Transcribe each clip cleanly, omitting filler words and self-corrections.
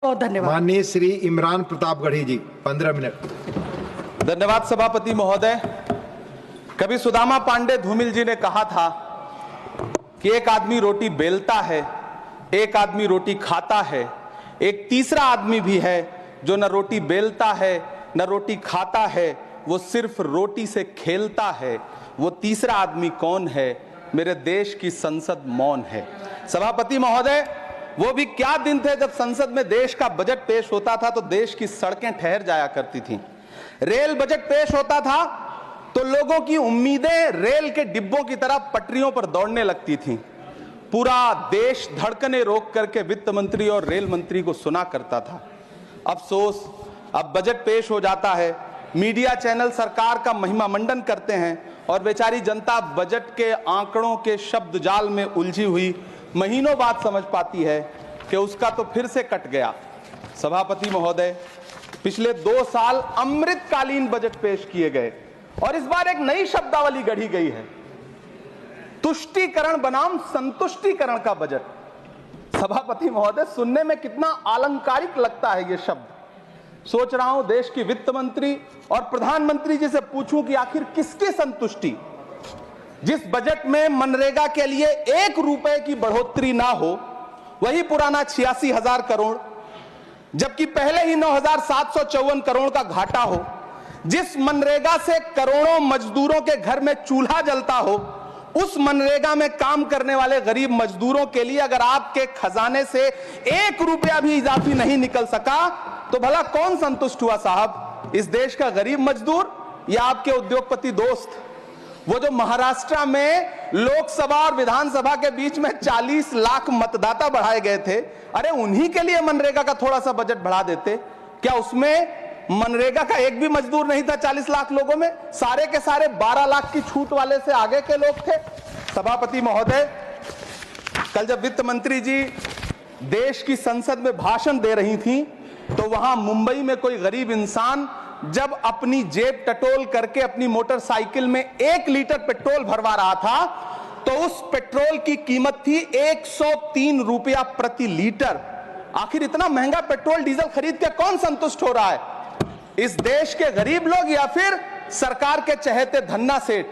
बहुत धन्यवाद। माननीय श्री इमरान प्रतापगढ़ी जी 15 मिनट। धन्यवाद सभापति महोदय। कभी सुदामा पांडे धूमिल जी ने कहा था कि एक आदमी रोटी बेलता है, एक आदमी रोटी खाता है, एक तीसरा आदमी भी है जो न रोटी बेलता है न रोटी खाता है, वो सिर्फ रोटी से खेलता है। वो तीसरा आदमी कौन है? मेरे देश की संसद मौन है। सभापति महोदय, वो भी क्या दिन थे जब संसद में देश का बजट पेश होता था तो देश की सड़कें ठहर जाया करती थीं। रेल बजट पेश होता था तो लोगों की उम्मीदें रेल के डिब्बों की तरह पटरियों पर दौड़ने लगती थीं। पूरा देश धड़कने रोक करके वित्त मंत्री और रेल मंत्री को सुना करता था। अफसोस, अब बजट पेश हो जाता है, मीडिया चैनल सरकार का महिमा मंडन करते हैं और बेचारी जनता बजट के आंकड़ों के शब्द जाल में उलझी हुई महीनों बाद समझ पाती है कि उसका तो फिर से कट गया। सभापति महोदय, पिछले 2 साल अमृतकालीन बजट पेश किए गए और इस बार एक नई शब्दावली गढ़ी गई है, तुष्टीकरण बनाम संतुष्टीकरण का बजट। सभापति महोदय, सुनने में कितना अलंकारिक लगता है ये शब्द। सोच रहा हूं देश की वित्त मंत्री और प्रधानमंत्री जी से पूछूं कि आखिर किसकी संतुष्टि? जिस बजट में मनरेगा के लिए 1 रुपए की बढ़ोतरी ना हो, वही पुराना 86,000 करोड़, जबकि पहले ही 9,754 करोड़ का घाटा हो, जिस मनरेगा से करोड़ों मजदूरों के घर में चूल्हा जलता हो, उस मनरेगा में काम करने वाले गरीब मजदूरों के लिए अगर आपके खजाने से 1 रुपया भी इजाफी नहीं निकल सका तो भला कौन संतुष्ट हुआ साहब? इस देश का गरीब मजदूर या आपके उद्योगपति दोस्त? वो जो महाराष्ट्र में लोकसभा और विधानसभा के बीच में 40 लाख मतदाता बढ़ाए गए थे, अरे उन्हीं के लिए मनरेगा का थोड़ा सा बजट बढ़ा देते। क्या उसमें मनरेगा का एक भी मजदूर नहीं था 40 लाख लोगों में? सारे के सारे 12 लाख की छूट वाले से आगे के लोग थे। सभापति महोदय, कल जब वित्त मंत्री जी देश की संसद में भाषण दे रही थी तो वहां मुंबई में कोई गरीब इंसान जब अपनी जेब टटोल करके अपनी मोटरसाइकिल में 1 लीटर पेट्रोल भरवा रहा था तो उस पेट्रोल की कीमत थी 103 रुपया प्रति लीटर। आखिर इतना महंगा पेट्रोल डीजल खरीद के कौन संतुष्ट हो रहा है? इस देश के गरीब लोग या फिर सरकार के चहेते धन्ना सेठ?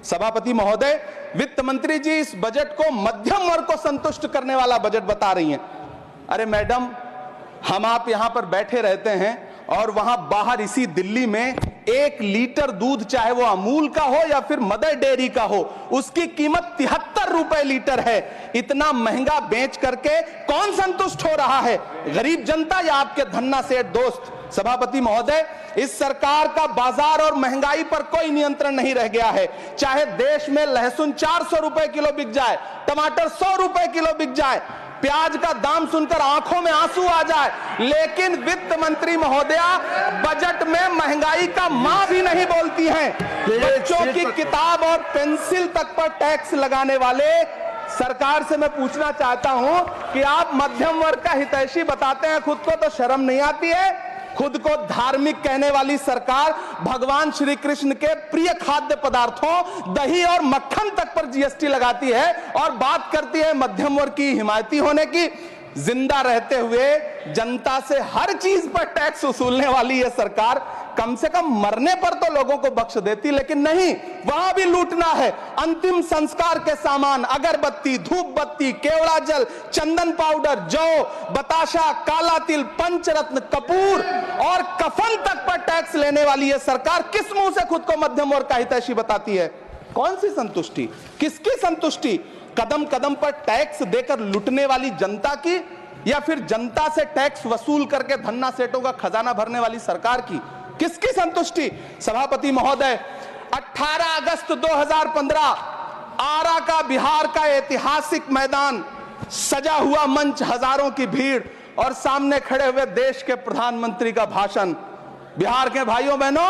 सभापति महोदय, वित्त मंत्री जी इस बजट को मध्यम वर्ग को संतुष्ट करने वाला बजट बता रही हैं। अरे मैडम, हम आप यहां पर बैठे रहते हैं और वहां बाहर इसी दिल्ली में 1 लीटर दूध, चाहे वो अमूल का हो या फिर मदर डेयरी का हो, उसकी कीमत 73 रुपए लीटर है। इतना महंगा बेच करके कौन संतुष्ट हो रहा है? गरीब जनता या आपके धन्ना सेठ दोस्त? सभापति महोदय, इस सरकार का बाजार और महंगाई पर कोई नियंत्रण नहीं रह गया है। चाहे देश में लहसुन 400 रुपए किलो बिक जाए, टमाटर 100 रुपए किलो बिक जाए, प्याज का दाम सुनकर आंखों में आंसू आ जाए, लेकिन वित्त मंत्री महोदया बजट में महंगाई का मां भी नहीं बोलती हैं। बच्चों की किताब और पेंसिल तक पर टैक्स लगाने वाले सरकार से मैं पूछना चाहता हूं कि आप मध्यम वर्ग का हितैषी बताते हैं खुद को, तो शर्म नहीं आती है? खुद को धार्मिक कहने वाली सरकार भगवान श्री कृष्ण के प्रिय खाद्य पदार्थों दही और मक्खन तक पर जीएसटी लगाती है और बात करती है मध्यम वर्ग की हिमायती होने की। जिंदा रहते हुए जनता से हर चीज पर टैक्स वसूलने वाली यह सरकार कम से कम मरने पर तो लोगों को बख्श देती, लेकिन नहीं, वहां भी लूटना है। अंतिम संस्कार के सामान, अगरबत्ती, धूप बत्ती, केवड़ा जल, चंदन पाउडर, जौ, बताशा, काला तिल, पंचरत्न, कपूर और कफन तक पर टैक्स लेने वाली यह सरकार किस मुंह से खुद को मध्यम वर्ग का हितैषी बताती है? कौन सी संतुष्टि? किसकी संतुष्टि? कदम कदम पर टैक्स देकर लुटने वाली जनता की या फिर जनता से टैक्स वसूल करके धन्ना सेठों का खजाना भरने वाली सरकार की? किसकी संतुष्टि? सभापति महोदय, 18 अगस्त 2015 आरा का बिहार का ऐतिहासिक मैदान, सजा हुआ मंच, हजारों की भीड़ और सामने खड़े हुए देश के प्रधानमंत्री का भाषण। बिहार के भाइयों बहनों,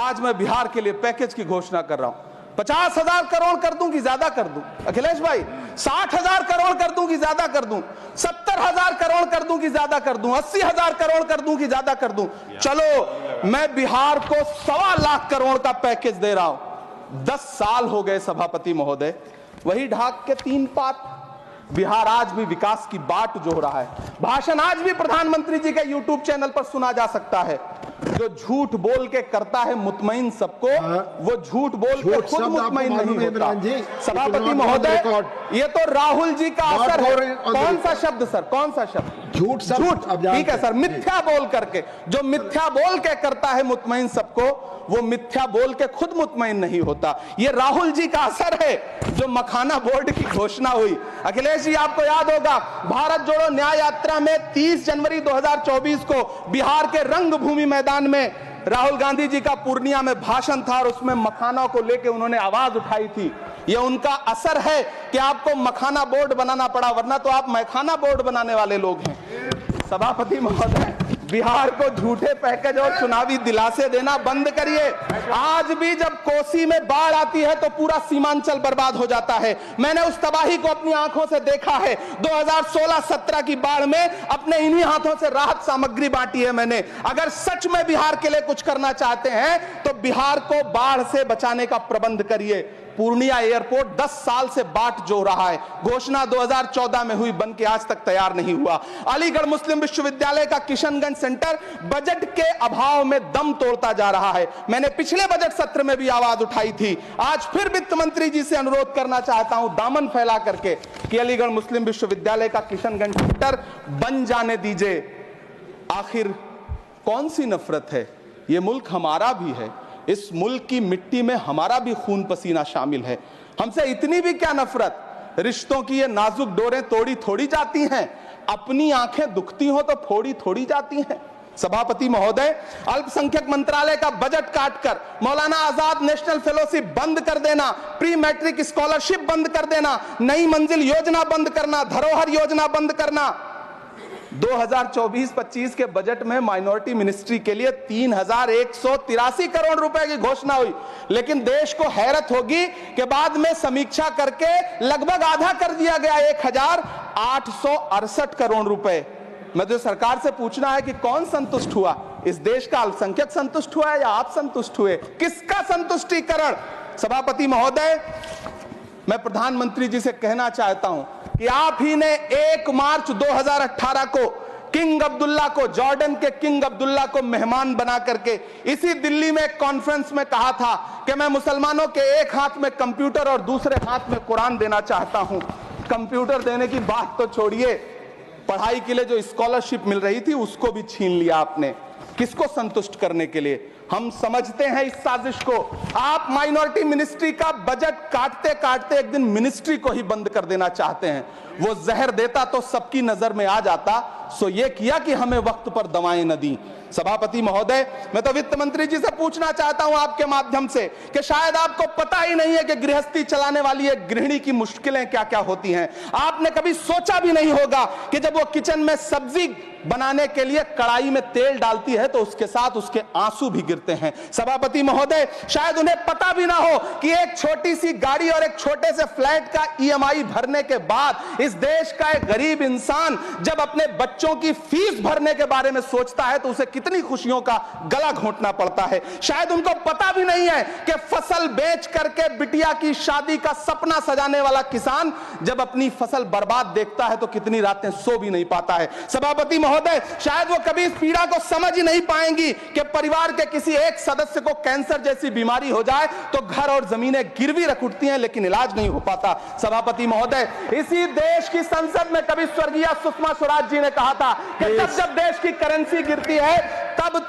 आज मैं बिहार के लिए पैकेज की घोषणा कर रहा हूं। 50,000 करोड़ कर दूं कि ज्यादा कर दूं? अखिलेश भाई, 60,000 करोड़ कर दूं कि ज्यादा कर दूं? 70,000 करोड़ कर दूं कि ज्यादा कर दूं? 80,000 करोड़ कर दूं कि ज्यादा कर दूं? चलो, मैं बिहार को 1.25 लाख करोड़ का पैकेज दे रहा हूं। 10 साल हो गए सभापति महोदय, वही ढाक के 3 पात, बिहार आज भी विकास की बाट जोह रहा है। भाषण आज भी प्रधानमंत्री जी के यूट्यूब चैनल पर सुना जा सकता है। जो झूठ बोल के करता है मुतमईन सबको, वो झूठ बोल के खुद मुतमईन नहीं होता। सभापति महोदय, ये तो राहुल जी का असर है। कौन सा शब्द सर, कौन सा शब्द? झूठ। ठीक है सर, मिथ्या बोल करके, जो मिथ्या बोल के करता है मुतमईन सबको, वो मिथ्या बोल के खुद मुतमईन नहीं होता। ये राहुल जी का असर है। जो मखाना बोर्ड की घोषणा हुई, अखिलेश जी आपको याद होगा, भारत जोड़ो न्याय यात्रा में 30 जनवरी 2024 को बिहार के रंगभूमि मैदान में राहुल गांधी जी का पूर्णिया में भाषण था और उसमें मखाना को लेकर उन्होंने आवाज उठाई थी। ये उनका असर है कि आपको मखाना बोर्ड बनाना पड़ा, वरना तो आप मैखाना बोर्ड बनाने वाले लोग हैं। सभापति महोदय, बिहार को झूठे पैकेज और चुनावी दिलासे देना बंद करिए। आज भी जब कोसी में बाढ़ आती है तो पूरा सीमांचल बर्बाद हो जाता है। मैंने उस तबाही को अपनी आंखों से देखा है। 2016-17 की बाढ़ में अपने इन्हीं हाथों से राहत सामग्री बांटी है मैंने। अगर सच में बिहार के लिए कुछ करना चाहते हैं तो बिहार को बाढ़ से बचाने का प्रबंध करिए। पूर्णिया एयरपोर्ट 10 साल से बाट जो रहा है, घोषणा 2014 में हुई, बन के आज तक तैयार नहीं हुआ। अलीगढ़ मुस्लिम विश्वविद्यालय का किशनगंज सेंटर बजट के अभाव में दम तोड़ता जा रहा है। मैंने पिछले बजट सत्र में भी आवाज उठाई थी, आज फिर वित्त मंत्री जी से अनुरोध करना चाहता हूं दामन फैला करके कि अलीगढ़ मुस्लिम विश्वविद्यालय का किशनगंज सेंटर बन जाने दीजिए। आखिर कौन सी नफरत है? यह मुल्क हमारा भी है, इस मुल्क की मिट्टी में हमारा भी खून पसीना शामिल है। हमसे इतनी भी क्या नफरत? रिश्तों की ये नाजुक डोरें तोड़ी थोड़ी जाती हैं, अपनी आंखें दुखती हो तो फोड़ी थोड़ी जाती हैं। सभापति महोदय, अल्पसंख्यक मंत्रालय का बजट काटकर मौलाना आजाद नेशनल फेलोशिप बंद कर देना, प्री मैट्रिक स्कॉलरशिप बंद कर देना, नई मंजिल योजना बंद करना, धरोहर योजना बंद करना। 2024-25 के बजट में माइनॉरिटी मिनिस्ट्री के लिए 3183 करोड़ रुपए की घोषणा हुई, लेकिन देश को हैरत होगी कि बाद में समीक्षा करके लगभग आधा कर दिया गया, 1868 करोड़ रुपए। मुझे सरकार से पूछना है कि कौन संतुष्ट हुआ? इस देश का अल्पसंख्यक संतुष्ट हुआ है या आप संतुष्ट हुए? किसका संतुष्टिकरण? सभापति महोदय, मैं प्रधानमंत्री जी से कहना चाहता हूं कि आप ही ने 1 मार्च 2018 को किंग अब्दुल्ला को, जॉर्डन के किंग अब्दुल्ला को मेहमान बना करके इसी दिल्ली में एक कॉन्फ्रेंस में कहा था कि मैं मुसलमानों के एक हाथ में कंप्यूटर और दूसरे हाथ में कुरान देना चाहता हूं। कंप्यूटर देने की बात तो छोड़िए, पढ़ाई के लिए जो स्कॉलरशिप मिल रही थी उसको भी छीन लिया आपने। किसको संतुष्ट करने के लिए? हम समझते हैं इस साजिश को। आप माइनॉरिटी मिनिस्ट्री का बजट काटते काटते एक दिन मिनिस्ट्री को ही बंद कर देना चाहते हैं। वो जहर देता तो सबकी नजर में आ जाता, सो ये किया कि हमें वक्त पर दवाएं न दी। सभापति महोदय, मैं तो वित्त मंत्री जी से पूछना चाहता हूं आपके माध्यम से कि शायद आपको पता ही नहीं है कि गृहस्थी चलाने वाली एक गृहिणी की मुश्किलें क्या क्या होती हैं। आपने कभी सोचा भी नहीं होगा कि जब वो किचन में सब्जी बनाने के लिए कढ़ाई में तेल डालती है तो उसके साथ उसके आंसू भी गिरते हैं। सभापति महोदय, शायद उन्हें पता भी ना हो कि एक छोटी सी गाड़ी और एक छोटे से फ्लैट का EMI भरने के बाद इस देश का एक गरीब इंसान जब अपने बच्चों की फीस भरने के बारे में सोचता है तो उसे कितनी खुशियों का गला घोंटना पड़ता है। शायद उनको पता भी नहीं है कि फसल बेच करके बिटिया की शादी का सपना सजाने वाला किसान जब अपनी फसल बर्बाद देखता है तो कितनी रातें सो भी नहीं पाता है। सभापति महोदय, शायद वो कभी इस पीड़ा को समझ ही नहीं पाएंगी कि परिवार के किसी एक सदस्य को कैंसर जैसी बीमारी हो जाए तो घर और जमीनें गिरवी रख उठती हैं लेकिन इलाज नहीं हो पाता। सभापति महोदय, इसी देश की संसद में कभी स्वर्गीय सुषमा स्वराज जी ने कहा था कि जब देश की करेंसी गिरती है तब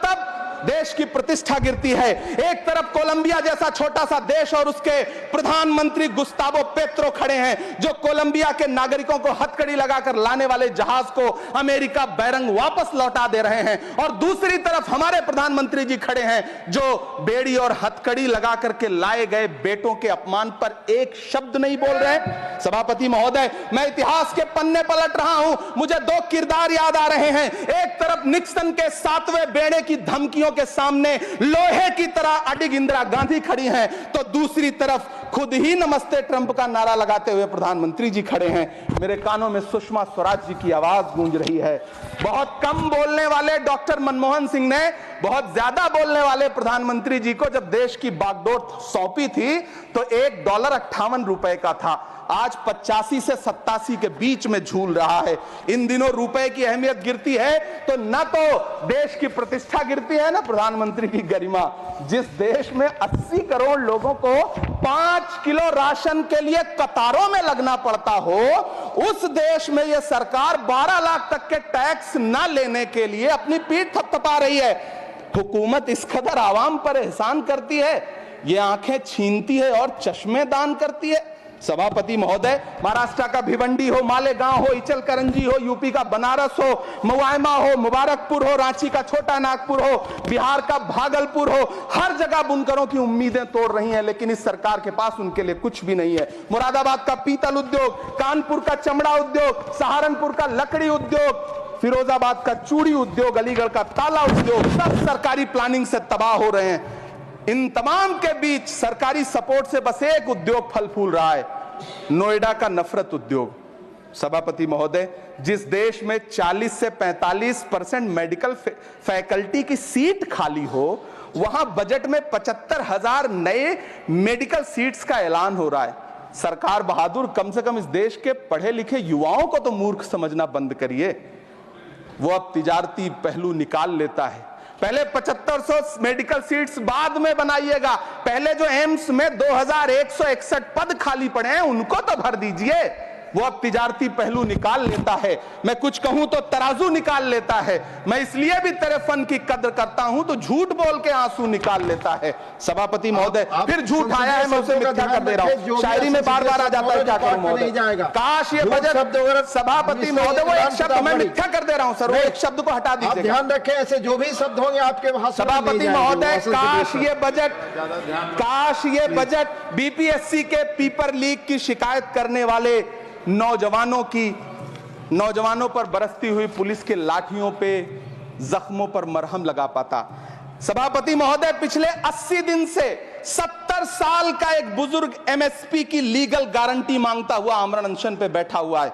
देश की प्रतिष्ठा गिरती है। एक तरफ कोलंबिया जैसा छोटा सा देश और उसके प्रधानमंत्री गुस्तावो पेत्रो खड़े हैं जो कोलंबिया के नागरिकों को हथकड़ी लगाकर लाने वाले जहाज को अमेरिका बैरंग वापस लौटा दे रहे हैं, और दूसरी तरफ हमारे प्रधानमंत्री जी खड़े हैं जो बेड़ी और हथकड़ी लगा करके लाए गए बेटों के अपमान पर एक शब्द नहीं बोल रहे। सभापति महोदय, मैं इतिहास के पन्ने पलट रहा हूं, मुझे 2 किरदार याद आ रहे हैं। एक तरफ निक्सन के 7वें बेड़े की धमकियों के सामने लोहे की तरह अडिग इंदिरा गांधी खड़ी हैं, तो दूसरी तरफ खुद ही नमस्ते ट्रंप का नारा लगाते हुए प्रधानमंत्री जी खड़े हैं। मेरे कानों में सुषमा स्वराज जी की आवाज गूंज रही है। बहुत कम बोलने वाले डॉक्टर मनमोहन सिंह ने बहुत ज्यादा बोलने वाले प्रधानमंत्री जी को जब देश की बागडोर सौंपी थी तो $1.58 का था, आज 85 से 87 के बीच में झूल रहा है। इन दिनों रुपए की अहमियत गिरती है तो न तो देश की प्रतिष्ठा गिरती है ना प्रधानमंत्री की गरिमा। जिस देश में 80 करोड़ लोगों को 5 किलो राशन के लिए कतारों में लगना पड़ता हो, उस देश में यह सरकार 12 लाख तक के टैक्स न लेने के लिए अपनी पीठ थपथपा रही है। हुकूमत इस कदर आवाम पर एहसान करती है, ये आंखें छीनती है और चश्मे दान करती है। सभापति महोदय, महाराष्ट्र का भिवंडी हो, मालेगांव हो, इचलकरंजी हो, यूपी का बनारस हो, मुआयमा हो, मुबारकपुर हो, रांची का छोटा नागपुर हो, बिहार का भागलपुर हो, हर जगह बुनकरों की उम्मीदें तोड़ रही हैं, लेकिन इस सरकार के पास उनके लिए कुछ भी नहीं है। मुरादाबाद का पीतल उद्योग, कानपुर का चमड़ा उद्योग, सहारनपुर का लकड़ी उद्योग, फिरोजाबाद का चूड़ी उद्योग, अलीगढ़ का ताला उद्योग, सब सरकारी प्लानिंग से तबाह हो रहे हैं। इन तमाम के बीच सरकारी सपोर्ट से बस एक उद्योग फल फूल रहा है, नोएडा का नफरत उद्योग। सभापति महोदय, जिस देश में 40 से 45% मेडिकल फैकल्टी की सीट खाली हो, वहां बजट में 75,000 नए मेडिकल सीट्स का ऐलान हो रहा है। सरकार बहादुर, कम से कम इस देश के पढ़े लिखे युवाओं को तो मूर्ख समझना बंद करिए। वो अब तिजारती पहलू निकाल लेता है। पहले 7500 मेडिकल सीट्स बाद में बनाइएगा, पहले जो एम्स में 2161 पद खाली पड़े हैं उनको तो भर दीजिए। वो अब तिजारती पहलू निकाल लेता है। मैं कुछ कहूं तो तराजू निकाल लेता है। मैं इसलिए भी तेरे फन की कद्र करता हूं तो झूठ बोल के आंसू निकाल लेता है। सभापति महोदय, फिर झूठ आया है, मैं उसे मिथ्या कर दे रहा हूं। शायरी में बार बार आ जाता है, क्या करूं महोदय। काश ये बजट, सभापति महोदय, वो एक शब्द मैं मिथ्या कर दे रहा हूं सर, वो एक शब्द को हटा दीजिए। ध्यान रखें, ऐसे जो भी शब्द होंगे आपके भाषण में सभापति महोदय, काश ये बजट बीपीएससी के पेपर लीक की शिकायत करने वाले नौजवानों पर बरसती हुई पुलिस के लाठियों पे, जख्मों पर मरहम लगा पाता। सभापति महोदय, पिछले 80 दिन से 70 साल का एक बुजुर्ग एमएसपी की लीगल गारंटी मांगता हुआ आमरण अनशन पे बैठा हुआ है।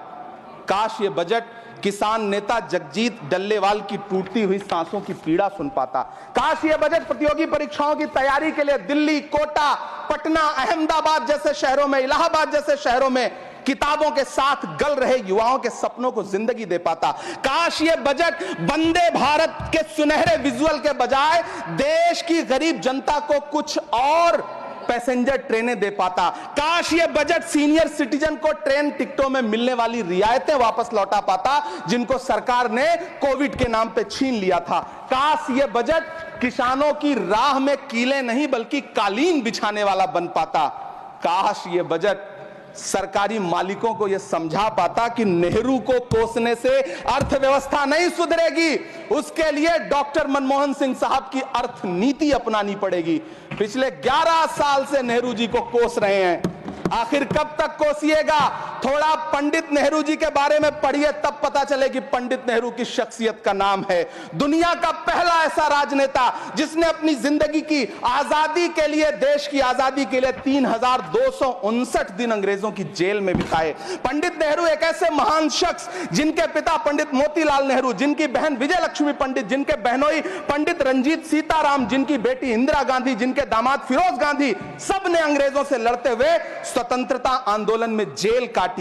काश ये बजट किसान नेता जगजीत डल्लेवाल की टूटती हुई सांसों की पीड़ा सुन पाता। काश ये बजट प्रतियोगी परीक्षाओं की तैयारी के लिए दिल्ली, कोटा, पटना, अहमदाबाद जैसे शहरों में, इलाहाबाद जैसे शहरों में किताबों के साथ गल रहे युवाओं के सपनों को जिंदगी दे पाता। काश ये बजट वंदे भारत के सुनहरे विजुअल के बजाय देश की गरीब जनता को कुछ और पैसेंजर ट्रेनें दे पाता। काश ये बजट सीनियर सिटीजन को ट्रेन टिकटों में मिलने वाली रियायतें वापस लौटा पाता, जिनको सरकार ने कोविड के नाम पे छीन लिया था। काश ये बजट किसानों की राह में कीले नहीं बल्कि कालीन बिछाने वाला बन पाता। काश ये बजट सरकारी मालिकों को यह समझा पाता कि नेहरू को कोसने से अर्थव्यवस्था नहीं सुधरेगी, उसके लिए डॉक्टर मनमोहन सिंह साहब की अर्थ नीति अपनानी पड़ेगी। पिछले 11 साल से नेहरू जी को कोस रहे हैं, आखिर कब तक कोसिएगा। थोड़ा पंडित नेहरू जी के बारे में पढ़िए, तब पता चले कि पंडित नेहरू की शख्सियत का नाम है। दुनिया का पहला ऐसा राजनेता जिसने अपनी जिंदगी की आजादी के लिए, देश की आजादी के लिए 3259 दिन अंग्रेजों की जेल में बिताए। पंडित नेहरू एक ऐसे महान शख्स जिनके पिता पंडित मोतीलाल नेहरू, जिनकी बहन विजय लक्ष्मी पंडित, जिनके बहनोई पंडित रंजीत सीताराम, जिनकी बेटी इंदिरा गांधी, जिनके दामाद फिरोज गांधी, सब ने अंग्रेजों से लड़ते हुए स्वतंत्रता आंदोलन में जेल काटी।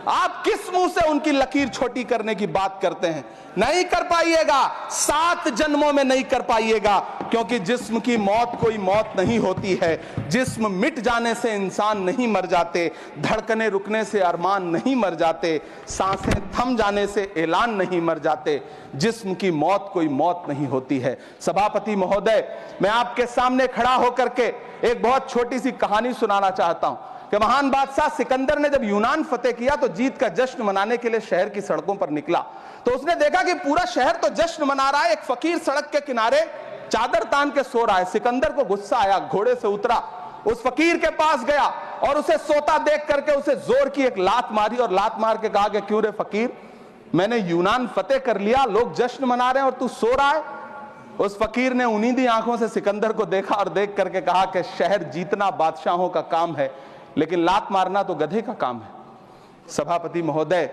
आप किस मुंह से उनकी लकीर छोटी करने की बात करते हैं? नहीं कर पाइएगा, 7 जन्मों में नहीं कर पाइएगा, क्योंकि जिस्म की मौत कोई मौत नहीं होती है। जिस्म मिट जाने से इंसान नहीं मर जाते, धड़कने रुकने से अरमान नहीं मर जाते, सांसें थम जाने से ऐलान नहीं मर जाते। जिस्म की मौत कोई मौत नहीं होती है। सभापति महोदय, मैं आपके सामने खड़ा होकर के एक बहुत छोटी सी कहानी सुनाना चाहता हूं कि महान बादशाह सिकंदर ने जब यूनान फतेह किया तो जीत का जश्न मनाने के लिए शहर की सड़कों पर निकला, तो उसने देखा कि पूरा शहर तो जश्न मना रहा है, एक फकीर सड़क के किनारे चादर तान के सो रहा है। सिकंदर को गुस्सा आया, घोड़े से उतरा, उस फकीर के पास गया और उसे सोता देख करके उसे जोर की एक लात मारी और लात मार के कहा कि क्यों रे फकीर, मैंने यूनान फतेह कर लिया, लोग जश्न मना रहे हैं और तू सो रहा है। उस फकीर ने उन्नीदी आंखों से सिकंदर को देखा और देख करके कहा कि शहर जीतना बादशाहों का काम है, लेकिन लात मारना तो गधे का काम है। सभापति महोदय,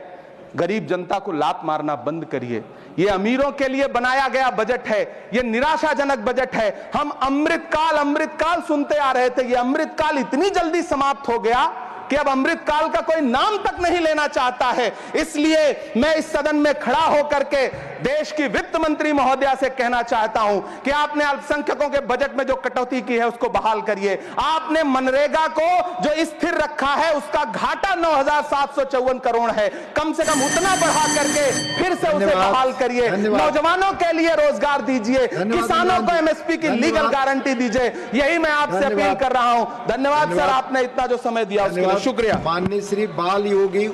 गरीब जनता को लात मारना बंद करिए। ये अमीरों के लिए बनाया गया बजट है, ये निराशाजनक बजट है। हम अमृतकाल सुनते आ रहे थे, ये अमृतकाल इतनी जल्दी समाप्त हो गया कि अब अमृतकाल का कोई नाम तक नहीं लेना चाहता है। इसलिए मैं इस सदन में खड़ा होकर के देश की वित्त मंत्री महोदया से कहना चाहता हूं कि आपने अल्पसंख्यकों के बजट में जो कटौती की है उसको बहाल करिए। आपने मनरेगा को जो स्थिर रखा है उसका घाटा 9,754 करोड़ है, कम से कम उतना बढ़ा करके फिर से उसे बहाल करिए। नौजवानों के लिए रोजगार दीजिए, किसानों को एमएसपी की लीगल गारंटी दीजिए। यही मैं आपसे अपील कर रहा हूं। धन्यवाद सर, आपने इतना जो समय दिया उसके लिए शुक्रिया। माननीय श्री बाल योगी